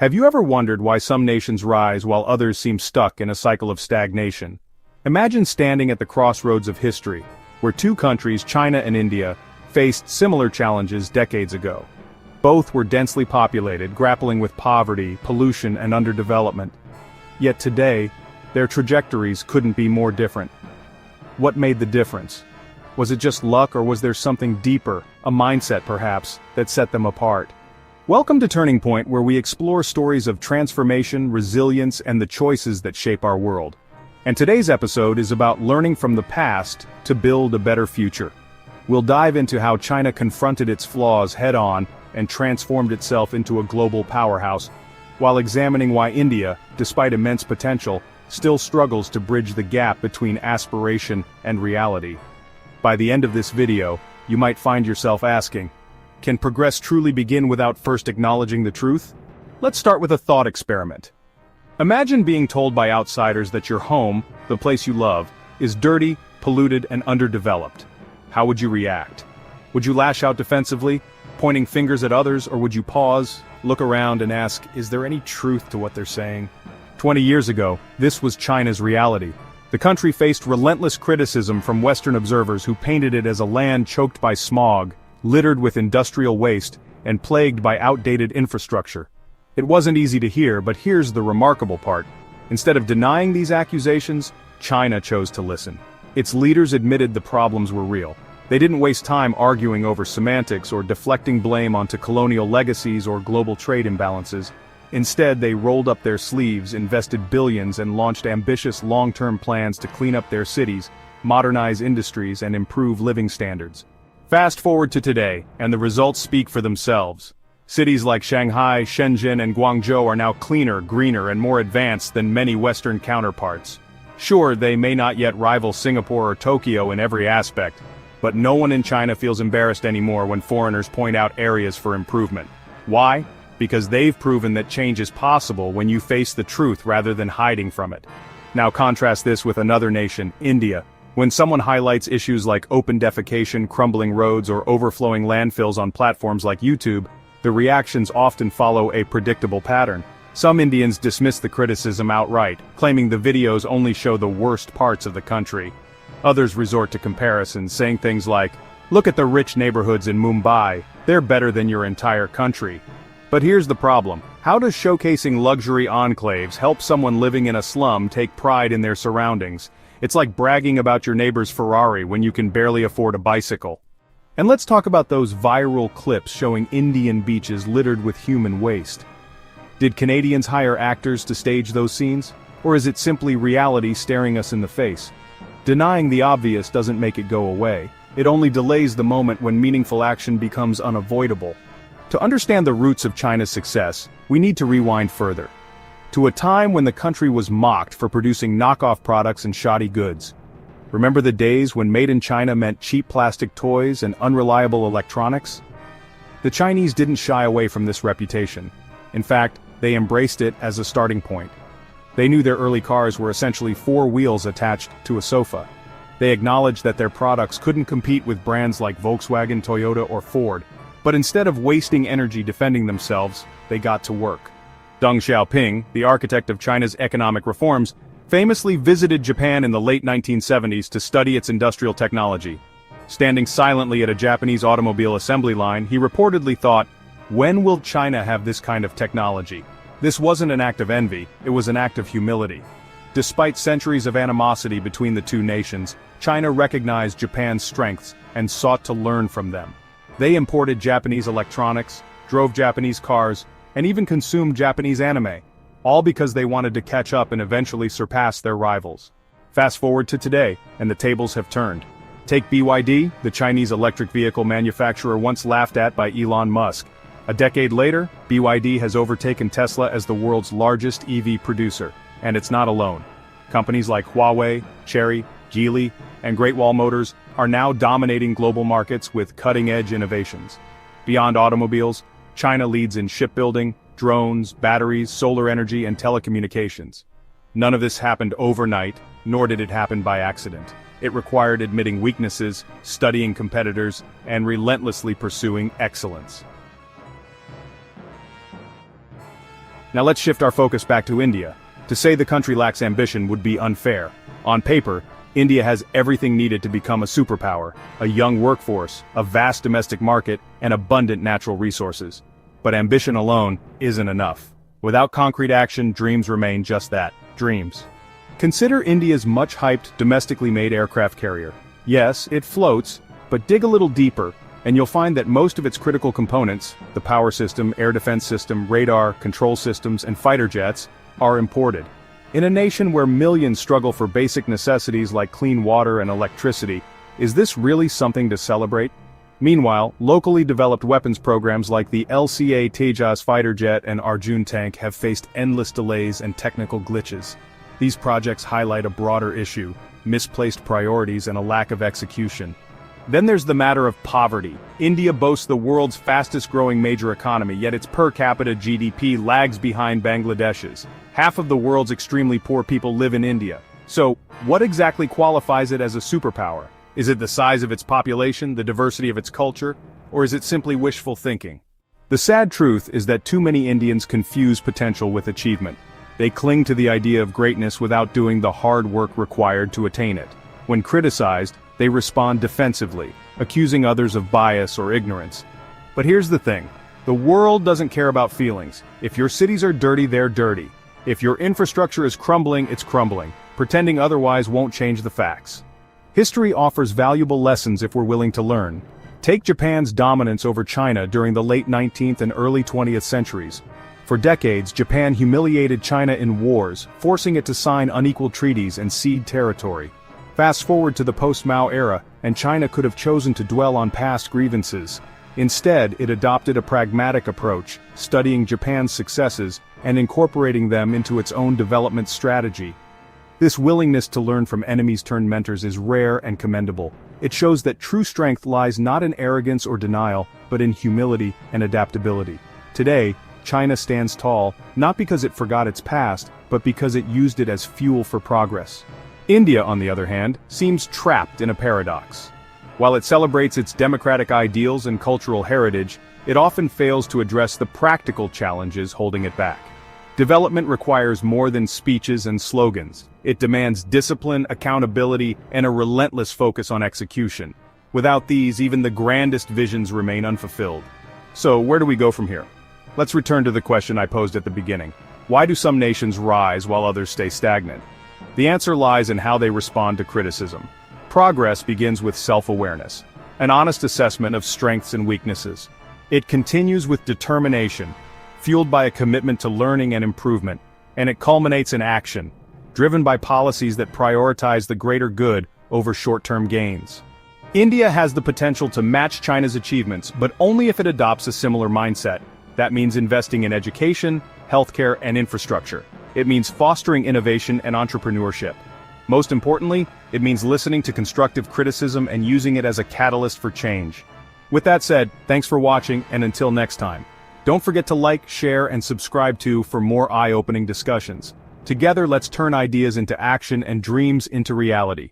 Have you ever wondered why some nations rise while others seem stuck in a cycle of stagnation? Imagine standing at the crossroads of history, where two countries, China and India, faced similar challenges decades ago. Both were densely populated, grappling with poverty, pollution, and underdevelopment. Yet today, their trajectories couldn't be more different. What made the difference? Was it just luck, or was there something deeper, a mindset perhaps, that set them apart? Welcome to Turning Point, where we explore stories of transformation, resilience, and the choices that shape our world. And today's episode is about learning from the past to build a better future. We'll dive into how China confronted its flaws head-on and transformed itself into a global powerhouse, while examining why India, despite immense potential, still struggles to bridge the gap between aspiration and reality. By the end of this video, you might find yourself asking, can progress truly begin without first acknowledging the truth? Let's start with a thought experiment. Imagine being told by outsiders that your home, the place you love, is dirty, polluted, and underdeveloped. How would you react? Would you lash out defensively, pointing fingers at others, or would you pause, look around, and ask, is there any truth to what they're saying? 20 years ago, this was China's reality. The country faced relentless criticism from Western observers who painted it as a land choked by smog, littered with industrial waste, and plagued by outdated infrastructure. It wasn't easy to hear, but here's the remarkable part. Instead of denying these accusations, China chose to listen. Its leaders admitted the problems were real. They didn't waste time arguing over semantics or deflecting blame onto colonial legacies or global trade imbalances. Instead, they rolled up their sleeves, invested billions, and launched ambitious long-term plans to clean up their cities, modernize industries, and improve living standards. Fast forward to today, and the results speak for themselves. Cities like Shanghai, Shenzhen, and Guangzhou are now cleaner, greener, and more advanced than many Western counterparts. Sure, they may not yet rival Singapore or Tokyo in every aspect, but no one in China feels embarrassed anymore when foreigners point out areas for improvement. Why? Because they've proven that change is possible when you face the truth rather than hiding from it. Now contrast this with another nation, India. When someone highlights issues like open defecation, crumbling roads, or overflowing landfills on platforms like YouTube, the reactions often follow a predictable pattern. Some Indians dismiss the criticism outright, claiming the videos only show the worst parts of the country. Others resort to comparisons, saying things like, "Look at the rich neighborhoods in Mumbai, they're better than your entire country." But here's the problem. How does showcasing luxury enclaves help someone living in a slum take pride in their surroundings? It's like bragging about your neighbor's Ferrari when you can barely afford a bicycle. And let's talk about those viral clips showing Indian beaches littered with human waste. Did Canadians hire actors to stage those scenes? Or is it simply reality staring us in the face? Denying the obvious doesn't make it go away. It only delays the moment when meaningful action becomes unavoidable. To understand the roots of China's success, we need to rewind further. To a time when the country was mocked for producing knockoff products and shoddy goods. Remember the days when made in China meant cheap plastic toys and unreliable electronics? The Chinese didn't shy away from this reputation. In fact, they embraced it as a starting point. They knew their early cars were essentially four wheels attached to a sofa. They acknowledged that their products couldn't compete with brands like Volkswagen, Toyota, or Ford. But instead of wasting energy defending themselves, they got to work. Deng Xiaoping, the architect of China's economic reforms, famously visited Japan in the late 1970s to study its industrial technology. Standing silently at a Japanese automobile assembly line, he reportedly thought, "When will China have this kind of technology?" This wasn't an act of envy, it was an act of humility. Despite centuries of animosity between the two nations, China recognized Japan's strengths and sought to learn from them. They imported Japanese electronics, drove Japanese cars, and even consumed Japanese anime, all because they wanted to catch up and eventually surpass their rivals. Fast forward to today, and the tables have turned. Take BYD, the Chinese electric vehicle manufacturer once laughed at by Elon Musk. A decade later, BYD has overtaken Tesla as the world's largest EV producer, and it's not alone. Companies like Huawei, Chery, Geely, and Great Wall Motors are now dominating global markets with cutting-edge innovations. Beyond automobiles, China leads in shipbuilding, drones, batteries, solar energy, and telecommunications. None of this happened overnight, nor did it happen by accident. It required admitting weaknesses, studying competitors, and relentlessly pursuing excellence. Now let's shift our focus back to India. To say the country lacks ambition would be unfair. On paper, India has everything needed to become a superpower, a young workforce, a vast domestic market, and abundant natural resources. But ambition alone isn't enough. Without concrete action, dreams remain just that, dreams. Consider India's much-hyped, domestically made aircraft carrier. Yes, it floats, but dig a little deeper, and you'll find that most of its critical components, the power system, air defense system, radar, control systems, and fighter jets, are imported. In a nation where millions struggle for basic necessities like clean water and electricity, is this really something to celebrate? Meanwhile, locally developed weapons programs like the LCA Tejas fighter jet and Arjun tank have faced endless delays and technical glitches. These projects highlight a broader issue, misplaced priorities and a lack of execution. Then there's the matter of poverty. India boasts the world's fastest-growing major economy, yet its per capita GDP lags behind Bangladesh's. Half of the world's extremely poor people live in India. So, what exactly qualifies it as a superpower? Is it the size of its population, the diversity of its culture, or is it simply wishful thinking? The sad truth is that too many Indians confuse potential with achievement. They cling to the idea of greatness without doing the hard work required to attain it. When criticized, they respond defensively, accusing others of bias or ignorance. But here's the thing. The world doesn't care about feelings. If your cities are dirty, they're dirty. If your infrastructure is crumbling, it's crumbling. Pretending otherwise won't change the facts. History offers valuable lessons if we're willing to learn. Take Japan's dominance over China during the late 19th and early 20th centuries. For decades, Japan humiliated China in wars, forcing it to sign unequal treaties and cede territory. Fast forward to the post-Mao era, and China could have chosen to dwell on past grievances. Instead, it adopted a pragmatic approach, studying Japan's successes and incorporating them into its own development strategy. This willingness to learn from enemies turned mentors is rare and commendable. It shows that true strength lies not in arrogance or denial, but in humility and adaptability. Today, China stands tall, not because it forgot its past, but because it used it as fuel for progress. India, on the other hand, seems trapped in a paradox. While it celebrates its democratic ideals and cultural heritage, it often fails to address the practical challenges holding it back. Development requires more than speeches and slogans. It demands discipline, accountability, and a relentless focus on execution. Without these, even the grandest visions remain unfulfilled. So, where do we go from here? Let's return to the question I posed at the beginning. Why do some nations rise while others stay stagnant? The answer lies in how they respond to criticism. Progress begins with self-awareness, an honest assessment of strengths and weaknesses. It continues with determination, fueled by a commitment to learning and improvement, and it culminates in action, driven by policies that prioritize the greater good over short-term gains. India has the potential to match China's achievements, but only if it adopts a similar mindset. That means investing in education, healthcare, and infrastructure. It means fostering innovation and entrepreneurship. Most importantly, it means listening to constructive criticism and using it as a catalyst for change. With that said, thanks for watching, and until next time. Don't forget to like, share, and subscribe for more eye-opening discussions. Together, let's turn ideas into action and dreams into reality.